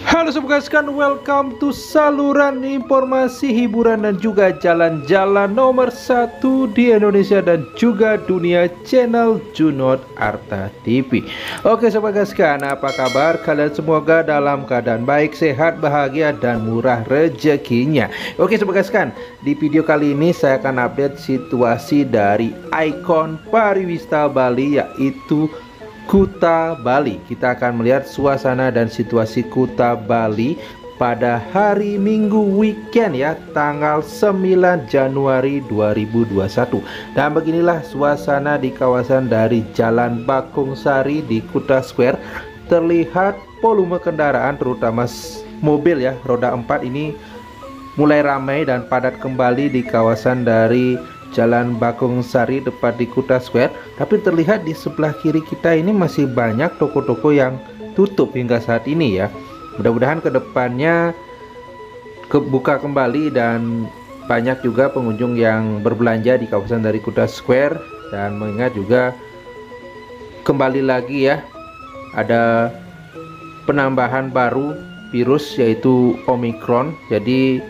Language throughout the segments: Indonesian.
Halo sobat gaskan, welcome to saluran informasi hiburan dan juga jalan-jalan nomor 1 di Indonesia dan juga dunia, channel Junot Arta TV. Oke sobat gaskan, apa kabar kalian? Semoga dalam keadaan baik, sehat, bahagia dan murah rezekinya. Oke sobat gaskan, di video kali ini saya akan update situasi dari ikon pariwisata Bali, yaitu Kuta Bali. Kita akan melihat suasana dan situasi Kuta Bali pada hari Minggu weekend ya, tanggal 9 Januari 2021. Dan beginilah suasana di kawasan dari Jalan Bakung Sari di Kuta Square. Terlihat volume kendaraan terutama mobil ya, roda 4 ini mulai ramai dan padat kembali di kawasan dari Jalan Bakung Sari tepat di Kuta Square. Tapi terlihat di sebelah kiri kita ini masih banyak toko-toko yang tutup hingga saat ini ya. Mudah-mudahan kedepannya kebuka kembali dan banyak juga pengunjung yang berbelanja di kawasan dari Kuta Square. Dan mengingat juga kembali lagi ya, ada penambahan baru virus yaitu Omicron. Jadi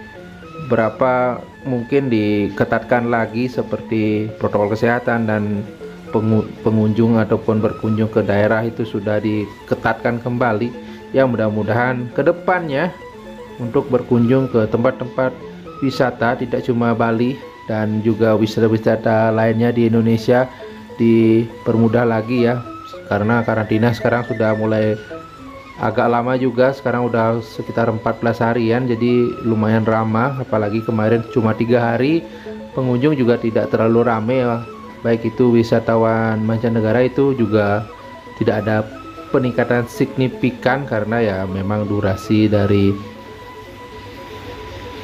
berapa mungkin diketatkan lagi seperti protokol kesehatan, dan pengunjung ataupun berkunjung ke daerah itu sudah diketatkan kembali ya. Mudah-mudahan kedepannya untuk berkunjung ke tempat-tempat wisata tidak cuma Bali dan juga wisata-wisata lainnya di Indonesia dipermudah lagi ya, karena karantina sekarang sudah mulai agak lama juga, sekarang udah sekitar 14 harian, jadi lumayan ramah. Apalagi kemarin cuma 3 hari, pengunjung juga tidak terlalu ramai ya. Baik itu wisatawan mancanegara itu juga tidak ada peningkatan signifikan, karena ya memang durasi dari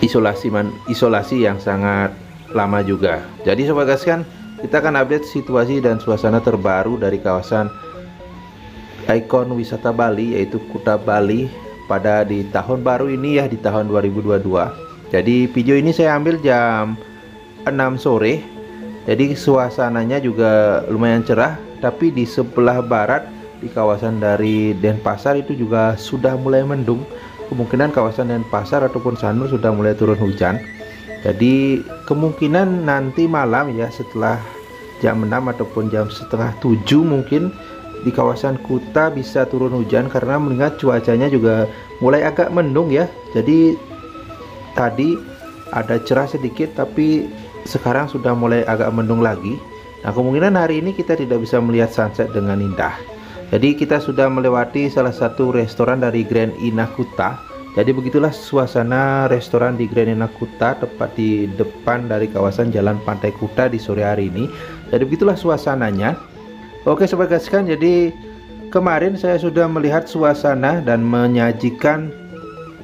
isolasi yang sangat lama juga. Jadi sobat gaskan, kita akan update situasi dan suasana terbaru dari kawasan ikon wisata Bali yaitu Kuta Bali pada di tahun baru ini ya, di tahun 2022. Jadi video ini saya ambil jam 6 sore. Jadi suasananya juga lumayan cerah, tapi di sebelah barat di kawasan dari Denpasar itu juga sudah mulai mendung. Kemungkinan kawasan Denpasar ataupun Sanur sudah mulai turun hujan. Jadi kemungkinan nanti malam ya, setelah jam 6 ataupun jam setengah 7 mungkin di kawasan Kuta bisa turun hujan, karena mengingat cuacanya juga mulai agak mendung ya. Jadi tadi ada cerah sedikit, tapi sekarang sudah mulai agak mendung lagi. Nah kemungkinan hari ini kita tidak bisa melihat sunset dengan indah. Jadi kita sudah melewati salah satu restoran dari Grand Inah Kuta. Jadi begitulah suasana restoran di Grand Inah Kuta, tepat di depan dari kawasan Jalan Pantai Kuta di sore hari ini. Jadi begitulah suasananya. Oke sobat gaskan, jadi kemarin saya sudah melihat suasana dan menyajikan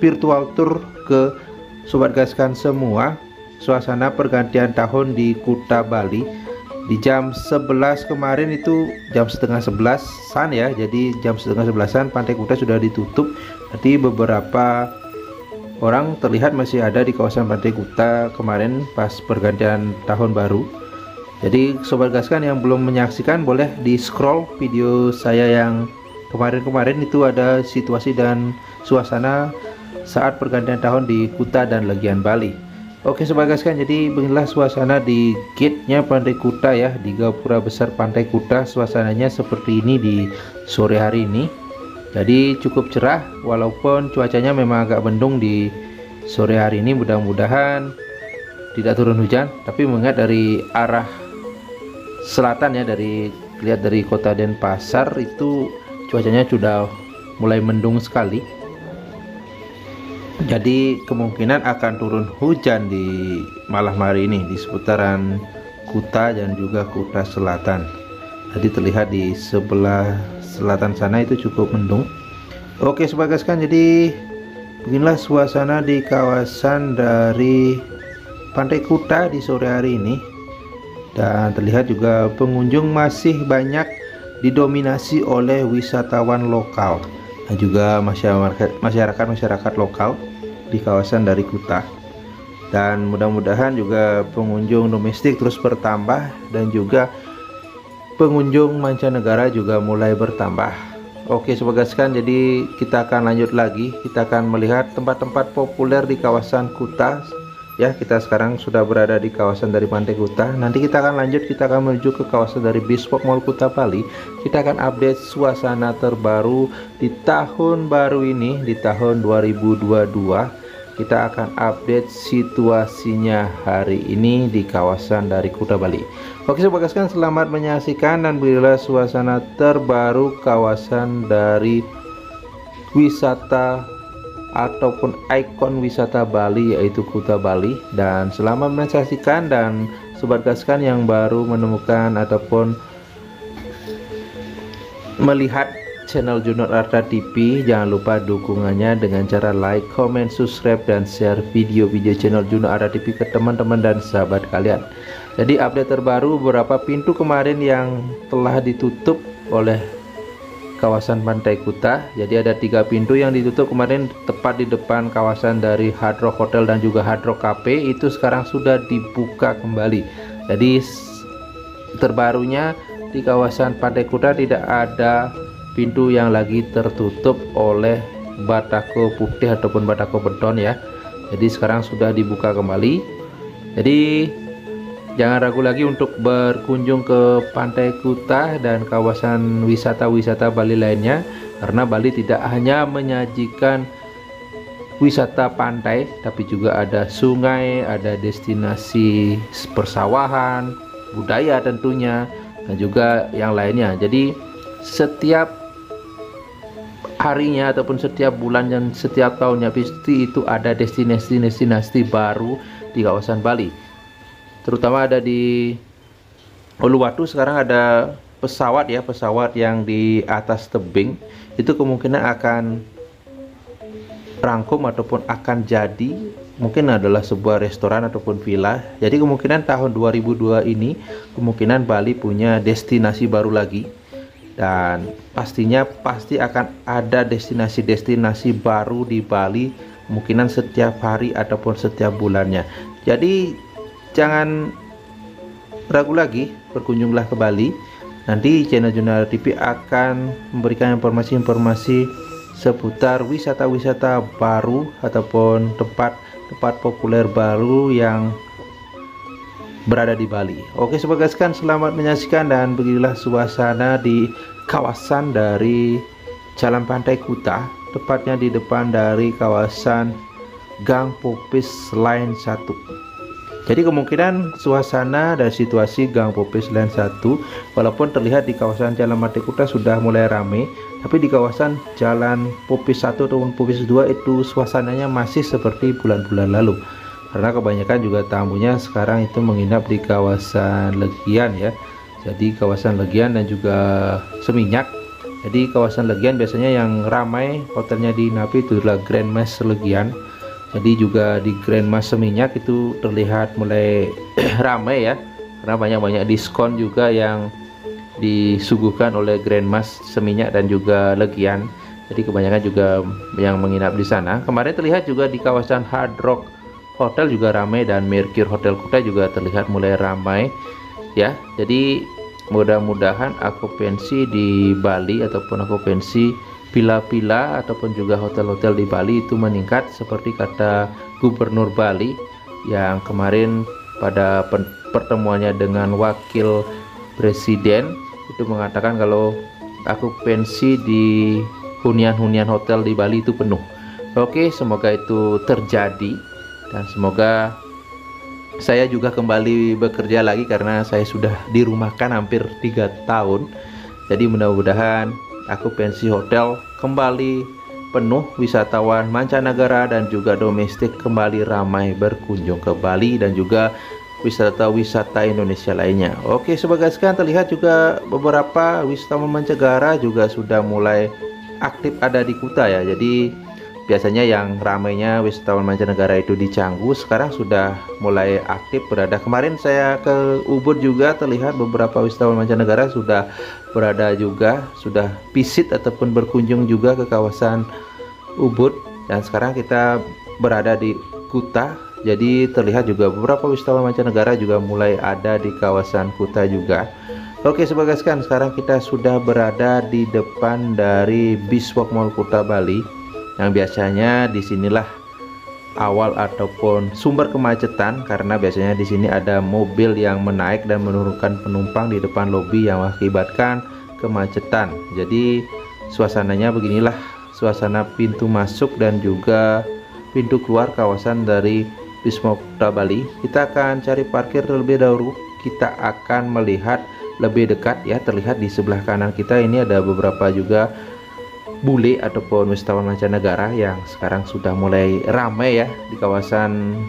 virtual tour ke sobat gaskan semua suasana pergantian tahun di Kuta Bali di jam 11 kemarin, itu jam setengah 11-an ya. Jadi jam setengah 11-an Pantai Kuta sudah ditutup. Nanti beberapa orang terlihat masih ada di kawasan Pantai Kuta kemarin pas pergantian tahun baru. Jadi sobat gaskan yang belum menyaksikan, boleh di scroll video saya yang kemarin-kemarin, itu ada situasi dan suasana saat pergantian tahun di Kuta dan Legian Bali. Oke sobat gaskan, jadi beginilah suasana di gate-nya Pantai Kuta ya, di Gapura Besar Pantai Kuta. Suasananya seperti ini di sore hari ini. Jadi cukup cerah, walaupun cuacanya memang agak mendung di sore hari ini. Mudah-mudahan tidak turun hujan, tapi mengingat dari arah selatan ya, lihat dari kota Denpasar itu cuacanya sudah mulai mendung sekali. Jadi kemungkinan akan turun hujan di malam hari ini di seputaran Kuta dan juga Kuta Selatan. Jadi terlihat di sebelah selatan sana itu cukup mendung. Oke sobat gaskan, jadi beginilah suasana di kawasan dari Pantai Kuta di sore hari ini. Dan terlihat juga pengunjung masih banyak didominasi oleh wisatawan lokal dan juga masyarakat lokal di kawasan dari Kuta. dan mudah-mudahan juga pengunjung domestik terus bertambah dan juga pengunjung mancanegara juga mulai bertambah. Oke sobat gaskan, jadi kita akan lanjut lagi, kita akan melihat tempat-tempat populer di kawasan Kuta ya. Kita sekarang sudah berada di kawasan dari Pantai Kuta. Nanti kita akan lanjut, kita akan menuju ke kawasan dari Biskop Mall Kuta Bali. Kita akan update suasana terbaru di tahun baru ini, di tahun 2022. Kita akan update situasinya hari ini di kawasan dari Kuta Bali. Oke sobat gaskan, selamat menyaksikan dan berilah suasana terbaru kawasan dari wisata ataupun ikon wisata Bali yaitu Kuta Bali. Dan selamat menyaksikan, dan sobat gaskan yang baru menemukan ataupun melihat channel Junior Arta TV, jangan lupa dukungannya dengan cara like, comment, subscribe, dan share video-video channel Junior Arta TV ke teman-teman dan sahabat kalian. Jadi update terbaru beberapa pintu kemarin yang telah ditutup oleh kawasan Pantai Kuta. Jadi ada 3 pintu yang ditutup kemarin tepat di depan kawasan dari Hard Rock Hotel dan juga Hard Rock Cafe, itu sekarang sudah dibuka kembali. Jadi terbarunya di kawasan Pantai Kuta tidak ada pintu yang lagi tertutup oleh batako putih ataupun batako beton ya. Jadi sekarang sudah dibuka kembali. Jadi jangan ragu lagi untuk berkunjung ke Pantai Kuta dan kawasan wisata-wisata Bali lainnya, karena Bali tidak hanya menyajikan wisata pantai, tapi juga ada sungai, ada destinasi persawahan, budaya tentunya, dan juga yang lainnya. Jadi setiap harinya ataupun setiap bulan dan setiap tahunnya pasti itu ada destinasi baru di kawasan Bali. Terutama ada di Uluwatu sekarang ada pesawat ya, pesawat yang di atas tebing itu kemungkinan akan rangkum ataupun akan jadi mungkin adalah sebuah restoran ataupun villa. Jadi kemungkinan tahun 2002 ini kemungkinan Bali punya destinasi baru lagi, dan pastinya pasti akan ada destinasi-destinasi baru di Bali kemungkinan setiap hari ataupun setiap bulannya. Jadi jangan ragu lagi, berkunjunglah ke Bali. Nanti channel Junior TV akan memberikan informasi-informasi seputar wisata-wisata baru ataupun tempat populer baru yang berada di Bali. Oke sobat gaskan, selamat menyaksikan dan beginilah suasana di kawasan dari Jalan Pantai Kuta, tepatnya di depan dari kawasan Gang Popis Line 1. Jadi kemungkinan suasana dan situasi Gang Popis Line 1 walaupun terlihat di kawasan Jalan Pantai Kuta sudah mulai ramai, tapi di kawasan Jalan Popis 1 ataupun Popis 2 itu suasananya masih seperti bulan-bulan lalu, karena kebanyakan juga tamunya sekarang itu menginap di kawasan Legian ya. Jadi kawasan Legian dan juga Seminyak. Jadi kawasan Legian biasanya yang ramai hotelnya diinapi itu adalah Grand Mas Legian. Jadi juga di Grand Mas Seminyak itu terlihat mulai ramai ya, karena banyak-banyak diskon juga yang disuguhkan oleh Grand Mas Seminyak dan juga Legian. Jadi kebanyakan juga yang menginap di sana. Kemarin terlihat juga di kawasan Hard Rock Hotel juga ramai, dan Mercure Hotel Kuta juga terlihat mulai ramai ya. Jadi mudah-mudahan akupensi di Bali ataupun akupensi villa-villa ataupun juga hotel-hotel di Bali itu meningkat seperti kata Gubernur Bali yang kemarin pada pertemuannya dengan Wakil Presiden itu mengatakan kalau akupensi di hunian-hunian hotel di Bali itu penuh. Oke, semoga itu terjadi dan semoga saya juga kembali bekerja lagi karena saya sudah dirumahkan hampir 3 tahun. Jadi mudah-mudahan akupensi hotel kembali penuh, wisatawan mancanegara dan juga domestik kembali ramai berkunjung ke Bali dan juga wisata-wisata Indonesia lainnya. Oke sobat gaskan, terlihat juga beberapa wisatawan mancanegara juga sudah mulai aktif ada di Kuta ya. Jadi biasanya yang ramainya wisatawan mancanegara itu di Canggu, sekarang sudah mulai aktif berada. Kemarin saya ke Ubud juga terlihat beberapa wisatawan mancanegara sudah berada juga, sudah visit ataupun berkunjung juga ke kawasan Ubud. Dan sekarang kita berada di Kuta Jadi terlihat juga beberapa wisatawan mancanegara juga mulai ada di kawasan Kuta juga. Oke sobat gaskan, sekarang kita sudah berada di depan dari Beachwalk Mall Kuta Bali, yang biasanya disinilah awal ataupun sumber kemacetan, karena biasanya di sini ada mobil yang menaik dan menurunkan penumpang di depan lobi yang mengakibatkan kemacetan. Jadi suasananya beginilah, suasana pintu masuk dan juga pintu keluar kawasan dari Beachwalk Kuta Bali. Kita akan cari parkir terlebih dahulu. Kita akan melihat lebih dekat ya, terlihat di sebelah kanan kita ini ada beberapa juga bule ataupun wisatawan mancanegara yang sekarang sudah mulai ramai ya di kawasan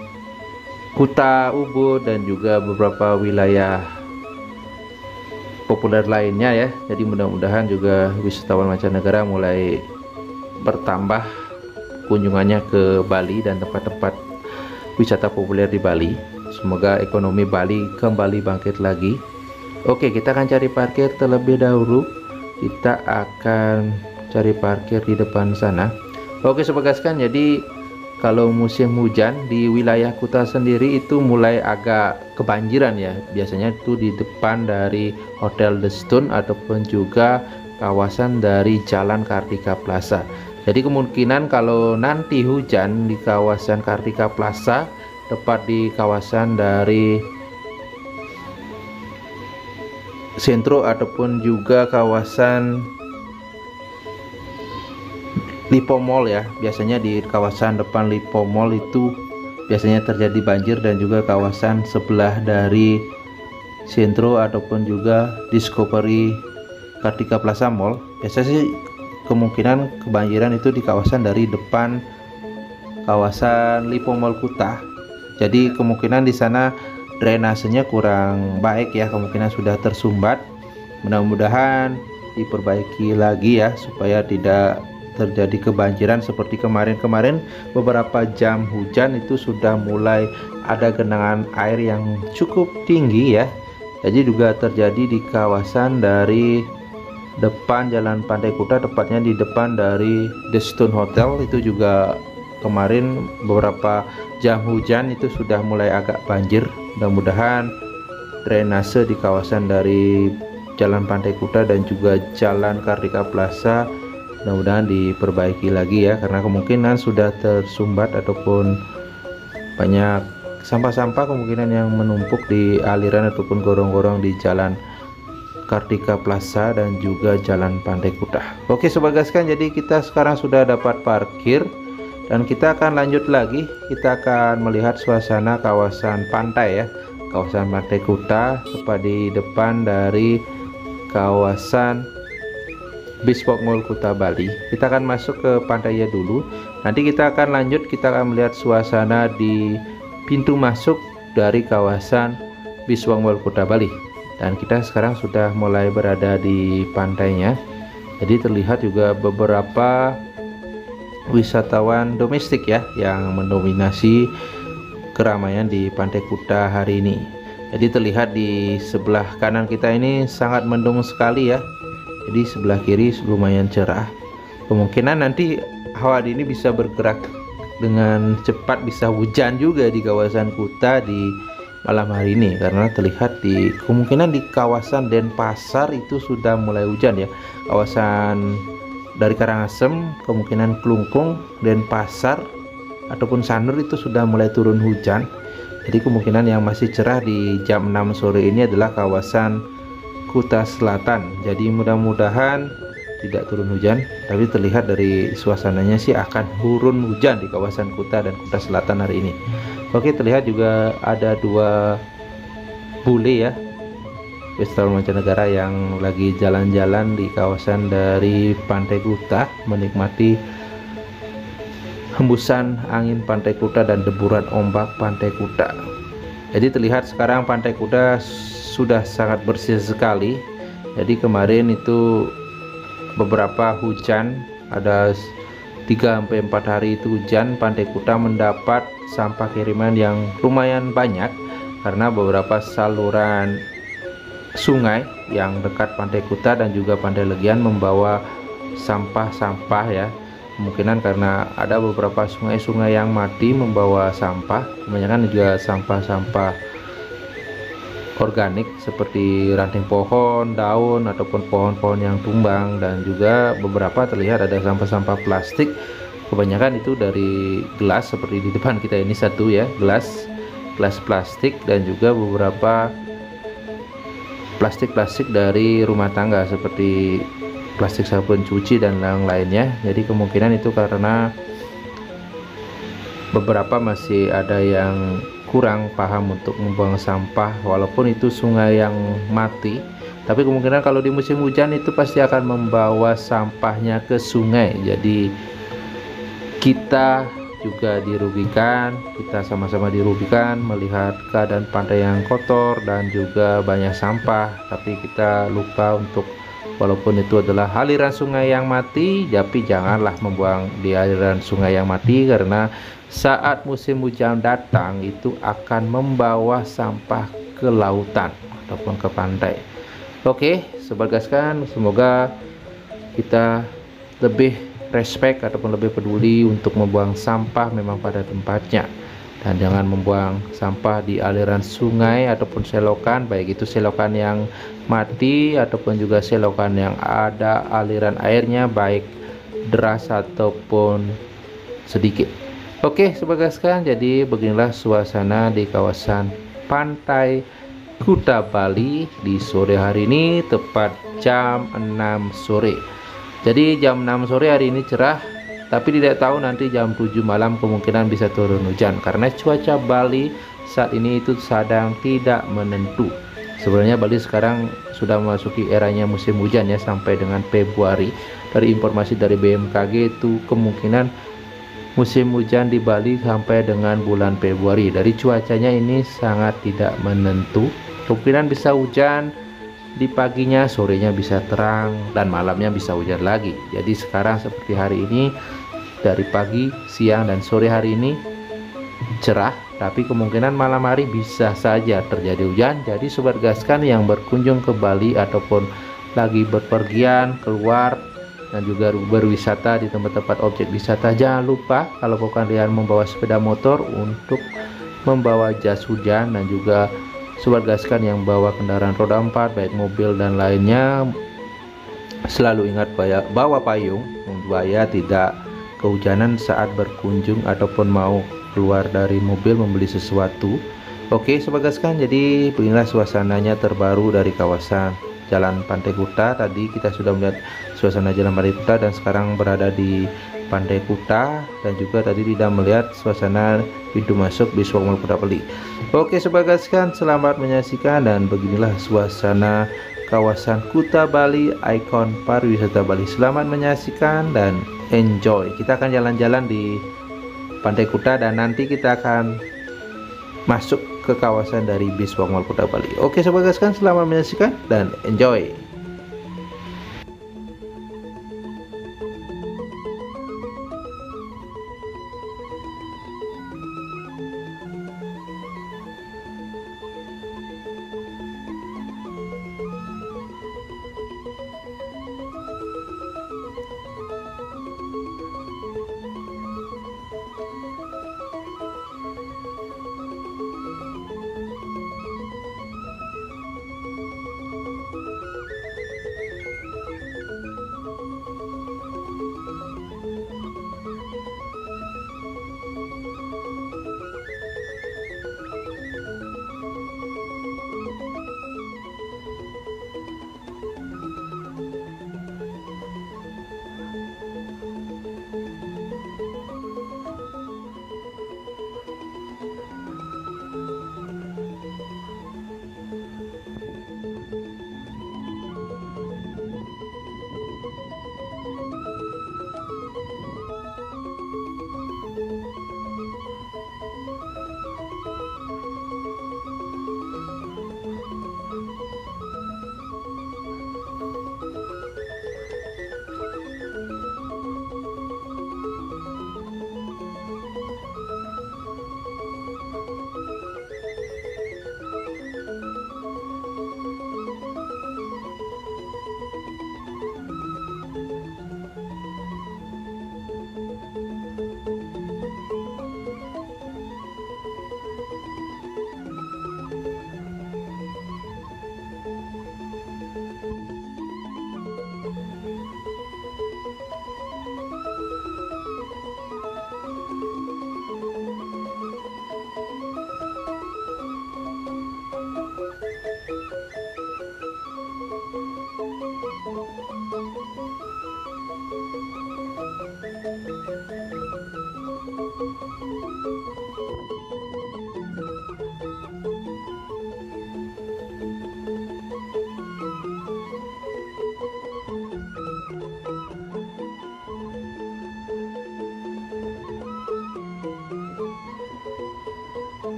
Kuta, Ubud dan juga beberapa wilayah populer lainnya ya. Jadi mudah-mudahan juga wisatawan mancanegara mulai bertambah kunjungannya ke Bali dan tempat-tempat wisata populer di Bali. Semoga ekonomi Bali kembali bangkit lagi. Oke, kita akan cari parkir terlebih dahulu. Kita akan cari parkir di depan sana. Oke sobat gaskan, jadi kalau musim hujan di wilayah Kuta sendiri itu mulai agak kebanjiran ya. Biasanya itu di depan dari Hotel The Stone ataupun juga kawasan dari Jalan Kartika Plaza. Jadi kemungkinan kalau nanti hujan di kawasan Kartika Plaza, tepat di kawasan dari Sentro ataupun juga kawasan Lipo Mall ya. Biasanya di kawasan depan Lipo Mall itu biasanya terjadi banjir, dan juga kawasan sebelah dari Sentro ataupun juga Discovery Kartika Plaza Mall. Biasanya sih kemungkinan kebanjiran itu di kawasan dari depan kawasan Lipo Mall Kuta. Jadi kemungkinan di sana drainasenya kurang baik ya, kemungkinan sudah tersumbat. Mudah-mudahan diperbaiki lagi ya supaya tidak terjadi kebanjiran seperti kemarin-kemarin. Beberapa jam hujan itu sudah mulai ada genangan air yang cukup tinggi ya. Jadi juga terjadi di kawasan dari depan Jalan Pantai Kuta, tepatnya di depan dari The Stone Hotel. Itu juga kemarin beberapa jam hujan itu sudah mulai agak banjir. Mudah-mudahan drainase di kawasan dari Jalan Pantai Kuta dan juga Jalan Kartika Plaza mudah-mudahan diperbaiki lagi ya, karena kemungkinan sudah tersumbat ataupun banyak sampah-sampah kemungkinan yang menumpuk di aliran ataupun gorong-gorong di Jalan Kartika Plaza dan juga Jalan Pantai Kuta. Oke sobat gaskan, jadi kita sekarang sudah dapat parkir dan kita akan lanjut lagi. Kita akan melihat suasana kawasan pantai ya, kawasan Pantai Kuta, tepat di depan dari kawasan Beachwalk Mall Kuta Bali. Kita akan masuk ke pantainya dulu, nanti kita akan lanjut, kita akan melihat suasana di pintu masuk dari kawasan Beachwalk Mall Kuta Bali. Dan kita sekarang sudah mulai berada di pantainya. Jadi terlihat juga beberapa wisatawan domestik ya yang mendominasi keramaian di Pantai Kuta hari ini. Jadi terlihat di sebelah kanan kita ini sangat mendung sekali ya. Jadi sebelah kiri lumayan cerah. Kemungkinan nanti hawa ini bisa bergerak dengan cepat, bisa hujan juga di kawasan Kuta di malam hari ini, karena terlihat di kemungkinan di kawasan Denpasar itu sudah mulai hujan ya. Kawasan dari Karangasem, kemungkinan Klungkung, Denpasar ataupun Sanur itu sudah mulai turun hujan. Jadi kemungkinan yang masih cerah di jam 6 sore ini adalah kawasan Kuta Selatan. Jadi mudah-mudahan tidak turun hujan, tapi terlihat dari suasananya sih akan turun hujan di kawasan Kuta dan Kuta Selatan hari ini. Oke, terlihat juga ada dua bule ya, wisatawan mancanegara yang lagi jalan-jalan di kawasan dari Pantai Kuta, menikmati hembusan angin Pantai Kuta dan deburan ombak Pantai Kuta. Jadi terlihat sekarang Pantai Kuta sudah sangat bersih sekali. Jadi kemarin itu beberapa hujan, ada 3-4 hari itu hujan, Pantai Kuta mendapat sampah kiriman yang lumayan banyak karena beberapa saluran sungai yang dekat Pantai Kuta dan juga Pantai Legian membawa sampah-sampah ya, kemungkinan karena ada beberapa sungai-sungai yang mati membawa sampah, kebanyakan juga sampah-sampah organik seperti ranting pohon, daun ataupun pohon-pohon yang tumbang, dan juga beberapa terlihat ada sampah-sampah plastik. Kebanyakan itu dari gelas seperti di depan kita ini satu ya, gelas plastik, dan juga beberapa plastik dari rumah tangga seperti plastik sabun cuci dan yang lainnya. Jadi kemungkinan itu karena beberapa masih ada yang kurang paham untuk membuang sampah, walaupun itu sungai yang mati, tapi kemungkinan kalau di musim hujan itu pasti akan membawa sampahnya ke sungai. Jadi kita juga dirugikan, kita sama-sama dirugikan melihat keadaan pantai yang kotor dan juga banyak sampah, tapi kita lupa untuk, walaupun itu adalah aliran sungai yang mati, tapi janganlah membuang di aliran sungai yang mati, karena saat musim hujan datang itu akan membawa sampah ke lautan ataupun ke pantai. Oke, sobat gaskan, semoga kita lebih respect ataupun lebih peduli untuk membuang sampah memang pada tempatnya, dan jangan membuang sampah di aliran sungai ataupun selokan, baik itu selokan yang mati ataupun juga selokan yang ada aliran airnya baik deras ataupun sedikit. Oke, sobat gaskan, jadi beginilah suasana di kawasan pantai Kuta Bali di sore hari ini, tepat jam 6 sore. Jadi jam 6 sore hari ini cerah, tapi tidak tahu nanti jam 7 malam kemungkinan bisa turun hujan, karena cuaca Bali saat ini itu sedang tidak menentu. Sebenarnya Bali sekarang sudah memasuki eranya musim hujan ya, sampai dengan Februari. Dari informasi dari BMKG itu kemungkinan musim hujan di Bali sampai dengan bulan Februari. Dari cuacanya ini sangat tidak menentu, kemungkinan bisa hujan di paginya, sorenya bisa terang, dan malamnya bisa hujan lagi. Jadi sekarang seperti hari ini, dari pagi, siang, dan sore hari ini cerah, tapi kemungkinan malam hari bisa saja terjadi hujan. Jadi sobat gaskan yang berkunjung ke Bali ataupun lagi berpergian keluar dan juga berwisata di tempat-tempat objek wisata, jangan lupa kalau kalian membawa sepeda motor untuk membawa jas hujan, dan juga sobat gaskan yang bawa kendaraan roda 4 baik mobil dan lainnya, selalu ingat bawa payung supaya tidak kehujanan saat berkunjung ataupun mau keluar dari mobil membeli sesuatu. Oke sobat gaskan, jadi beginilah suasananya terbaru dari kawasan Jalan Pantai Kuta. Tadi kita sudah melihat suasana Jalan Pantai Kuta dan sekarang berada di Pantai Kuta, dan juga tadi tidak melihat suasana pintu masuk Biswak Mall Kuta Bali. Oke sobat gaskan, selamat menyaksikan, dan beginilah suasana kawasan Kuta Bali, ikon pariwisata Bali. Selamat menyaksikan dan enjoy. Kita akan jalan-jalan di Pantai Kuta dan nanti kita akan masuk ke kawasan dari Biswak Mall Kuta Bali. Oke sobat gaskan, selamat menyaksikan dan enjoy.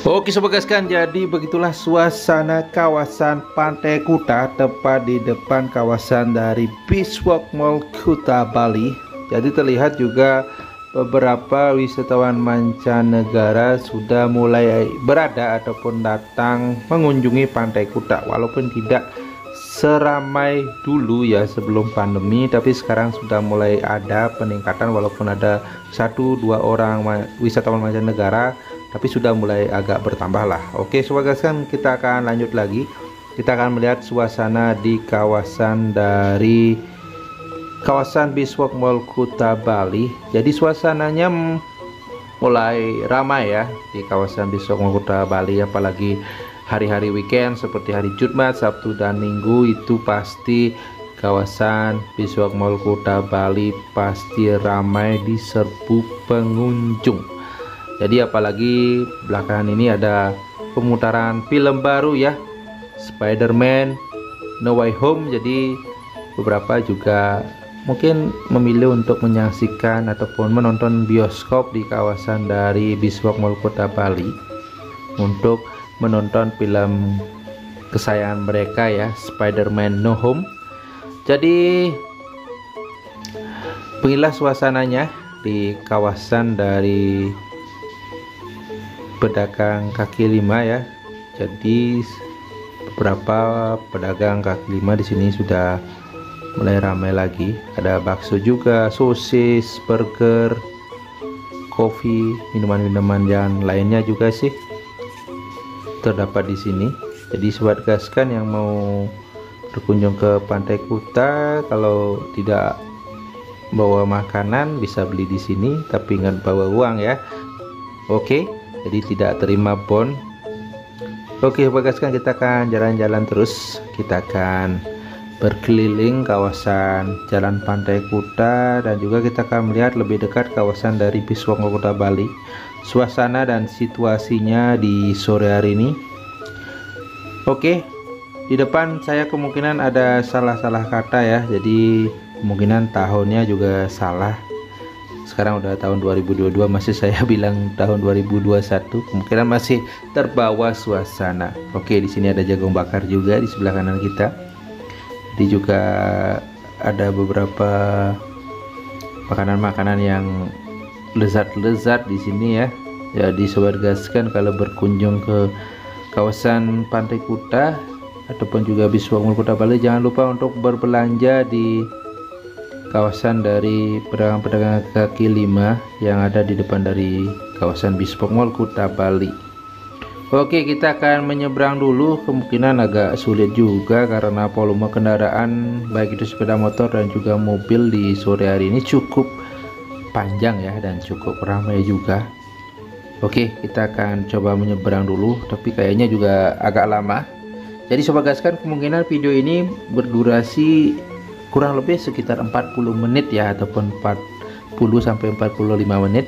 Oke sobat gaskan, jadi begitulah suasana kawasan Pantai Kuta tepat di depan kawasan dari Beachwalk Mall Kuta Bali. Jadi terlihat juga beberapa wisatawan mancanegara sudah mulai berada ataupun datang mengunjungi Pantai Kuta, walaupun tidak seramai dulu ya sebelum pandemi, tapi sekarang sudah mulai ada peningkatan, walaupun ada 1-2 orang wisatawan mancanegara, tapi sudah mulai agak bertambah lah. Oke sobat gaskan, kita akan lanjut lagi. Kita akan melihat suasana di kawasan dari kawasan Beachwalk Mall Kuta Bali. Jadi suasananya mulai ramai ya di kawasan Beachwalk Mall Kuta Bali, apalagi hari-hari weekend seperti hari Jumat, Sabtu dan Minggu, itu pasti kawasan Beachwalk Mall Kuta Bali pasti ramai diserbu pengunjung. Jadi apalagi belakangan ini ada pemutaran film baru ya, Spider-Man No Way Home. Jadi beberapa juga mungkin memilih untuk menyaksikan ataupun menonton bioskop di kawasan dari Beachwalk Mall Kuta Bali untuk menonton film kesayangan mereka ya, Spider-Man No Home. Jadi beginilah suasananya di kawasan dari pedagang kaki lima ya. Jadi beberapa pedagang kaki lima di sini sudah mulai ramai lagi. Ada bakso juga, sosis, burger, kopi, minuman-minuman yang lainnya juga sih terdapat di sini. Jadi sobat gaskan yang mau berkunjung ke Pantai Kuta, kalau tidak bawa makanan bisa beli di sini, tapi ingat bawa uang ya. Oke, jadi tidak terima bon. Oke sobat gaskan, kita akan jalan-jalan terus. Kita akan berkeliling kawasan Jalan Pantai Kuta, dan juga kita akan melihat lebih dekat kawasan dari Beachwalk Mall Kuta Bali. Suasana dan situasinya di sore hari ini Oke, di depan saya kemungkinan ada salah-salah kata ya, jadi kemungkinan tahunnya juga salah. Sekarang udah tahun 2022, masih saya bilang tahun 2021, kemungkinan masih terbawa suasana. Oke, di sini ada jagung bakar juga di sebelah kanan kita. Jadi juga ada beberapa makanan-makanan yang lezat-lezat di sini ya. Jadi sobat gaskan, kalau berkunjung ke kawasan Pantai Kuta ataupun juga Biswak Mall Kuta Bali, jangan lupa untuk berbelanja di kawasan dari pedagang-pedagang kaki lima yang ada di depan dari kawasan Biswak Mall Kuta Bali. Oke, kita akan menyeberang dulu, kemungkinan agak sulit juga karena volume kendaraan baik itu sepeda motor dan juga mobil di sore hari ini cukup panjang ya, dan cukup ramai juga. Oke, kita akan coba menyeberang dulu, tapi kayaknya juga agak lama. Jadi sobat gaskan, kemungkinan video ini berdurasi kurang lebih sekitar 40 menit ya, ataupun 40 sampai 45 menit.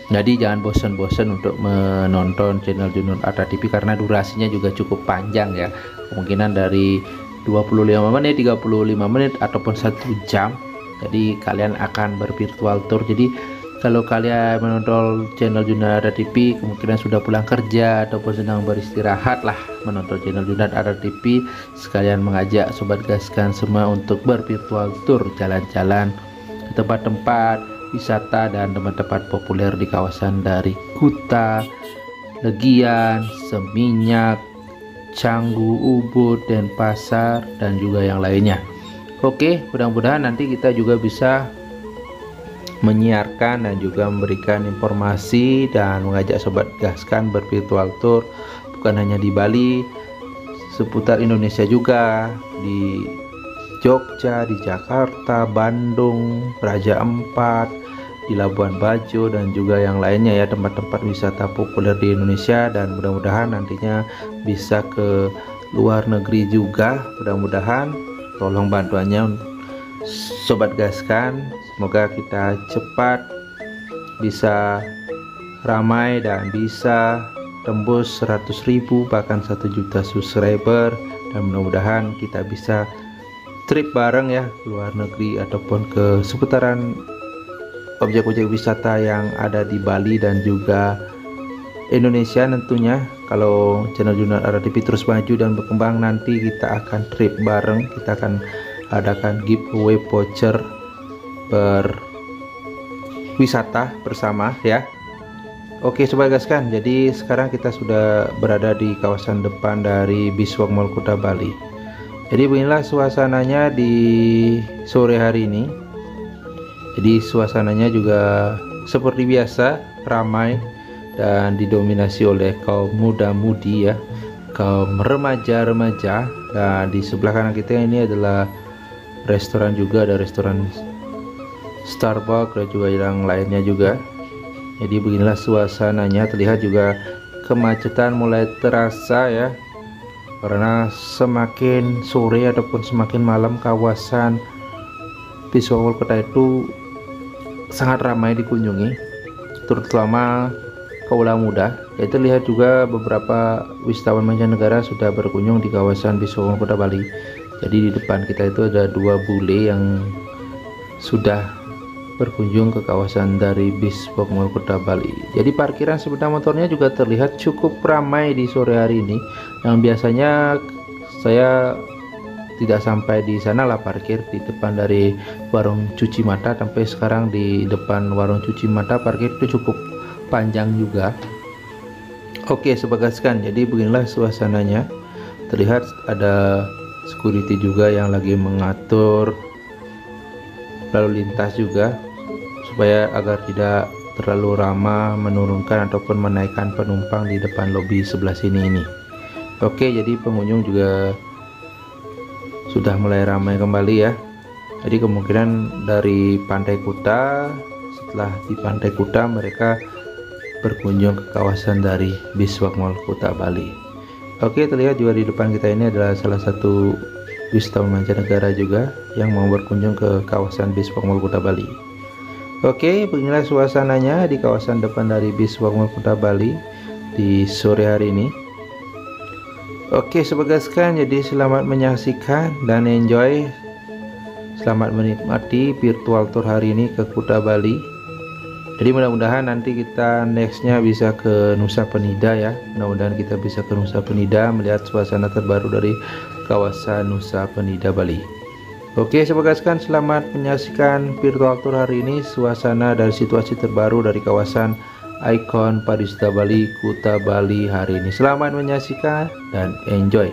Jadi jangan bosan-bosan untuk menonton channel Junior Arta TV karena durasinya juga cukup panjang ya. Kemungkinan dari 25 menit, 35 menit ataupun 1 jam. Jadi kalian akan bervirtual tour. Jadi kalau kalian menonton channel Junior Arta TV, kemungkinan sudah pulang kerja ataupun sedang beristirahat lah menonton channel Junior Arta TV, sekalian mengajak sobat gaskan semua untuk bervirtual tour jalan-jalan ke tempat-tempat wisata dan tempat-tempat populer di kawasan dari Kuta, Legian, Seminyak, Canggu, Ubud, Denpasar, dan juga yang lainnya. Oke, mudah-mudahan nanti kita juga bisa menyiarkan dan juga memberikan informasi dan mengajak sobat gaskan bervirtual tour bukan hanya di Bali, seputar Indonesia juga, di Jogja, di Jakarta, Bandung, Raja Ampat, di Labuan Bajo, dan juga yang lainnya ya, tempat-tempat wisata populer di Indonesia. Dan mudah-mudahan nantinya bisa ke luar negeri juga. Mudah-mudahan tolong bantuannya sobat gaskan, semoga kita cepat bisa ramai dan bisa tembus 100.000 bahkan 1 juta subscriber, dan mudah-mudahan kita bisa trip bareng ya ke luar negeri ataupun ke seputaran objek-objek wisata yang ada di Bali dan juga Indonesia tentunya. Kalau channel Junior Arta TV terus maju dan berkembang, nanti kita akan trip bareng, kita akan adakan giveaway voucher berwisata bersama ya. Oke sobat gaskan, jadi sekarang kita sudah berada di kawasan depan dari Biswak Mall Kuta Bali. Jadi beginilah suasananya di sore hari ini. Jadi suasananya juga seperti biasa, ramai dan didominasi oleh kaum muda-mudi ya, kaum remaja-remaja. Dan di sebelah kanan kita ini adalah restoran juga, ada restoran Starbucks dan juga yang lainnya juga. Jadi beginilah suasananya, terlihat juga kemacetan mulai terasa ya, karena semakin sore ataupun semakin malam kawasan Biswak Mall Kuta itu sangat ramai dikunjungi, terutama kaula muda. Ya, terlihat juga beberapa wisatawan mancanegara sudah berkunjung di kawasan Biswak Mall Kuta Bali. Jadi di depan kita itu ada 2 bule yang sudah berkunjung ke kawasan dari Biswak Mall Kuta Bali. Jadi parkiran sepeda motornya juga terlihat cukup ramai di sore hari ini, yang biasanya saya tidak sampai di sana lah parkir di depan dari warung cuci mata, sampai sekarang di depan warung cuci mata parkir itu cukup panjang juga. Oke sobat gaskan, jadi beginilah suasananya. Terlihat ada security juga yang lagi mengatur lalu lintas juga, supaya agar tidak terlalu ramah menurunkan ataupun menaikkan penumpang di depan lobi sebelah sini ini. Oke, jadi pengunjung juga sudah mulai ramai kembali ya. Jadi kemungkinan dari Pantai Kuta, setelah di Pantai Kuta mereka berkunjung ke kawasan dari Biswak Mall Kuta Bali. Oke, terlihat juga di depan kita ini adalah salah satu wisatawan mancanegara juga yang mau berkunjung ke kawasan Biswak Mall Kuta Bali. Oke, beginilah suasananya di kawasan depan dari Biswak Mall Kuta Bali di sore hari ini. Oke sobat gaskan, jadi selamat menyaksikan dan enjoy. Selamat menikmati virtual tour hari ini ke Kuta Bali. Jadi mudah-mudahan nanti kita nextnya bisa ke Nusa Penida ya. Mudah-mudahan kita bisa ke Nusa Penida melihat suasana terbaru dari kawasan Nusa Penida Bali. Oke sobat gaskan, selamat menyaksikan virtual tour hari ini, suasana dan situasi terbaru dari kawasan ikon pariwisata Bali, Kuta Bali hari ini. Selamat menyaksikan dan enjoy.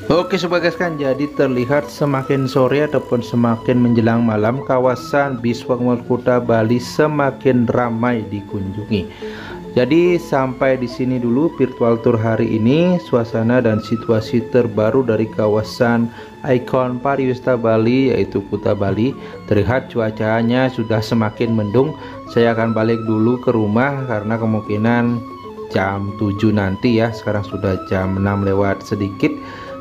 Oke sobat gaskan, jadi terlihat semakin sore ataupun semakin menjelang malam, kawasan Beachwalk Mall Kuta Bali semakin ramai dikunjungi. Jadi sampai di sini dulu virtual tour hari ini, suasana dan situasi terbaru dari kawasan ikon pariwisata Bali yaitu Kuta Bali. Terlihat cuacanya sudah semakin mendung. Saya akan balik dulu ke rumah karena kemungkinan jam 7 nanti ya, sekarang sudah jam 6 lewat sedikit.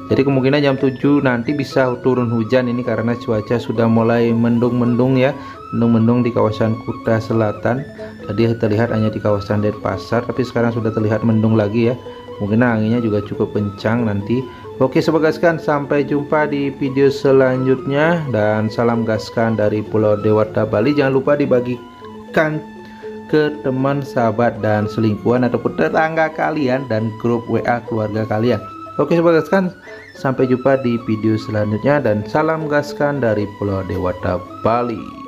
Jadi kemungkinan jam 7 nanti bisa turun hujan ini karena cuaca sudah mulai mendung-mendung ya, mendung-mendung di kawasan Kuta Selatan. Tadi terlihat hanya di kawasan Denpasar, tapi sekarang sudah terlihat mendung lagi ya. Mungkin anginnya juga cukup kencang nanti. Oke sobat gaskan, sampai jumpa di video selanjutnya dan salam gaskan dari Pulau Dewata Bali. Jangan lupa dibagikan ke teman, sahabat, dan selingkuhan ataupun tetangga kalian dan grup WA keluarga kalian. Oke sobat gaskan, sampai jumpa di video selanjutnya dan salam gaskan dari Pulau Dewata Bali.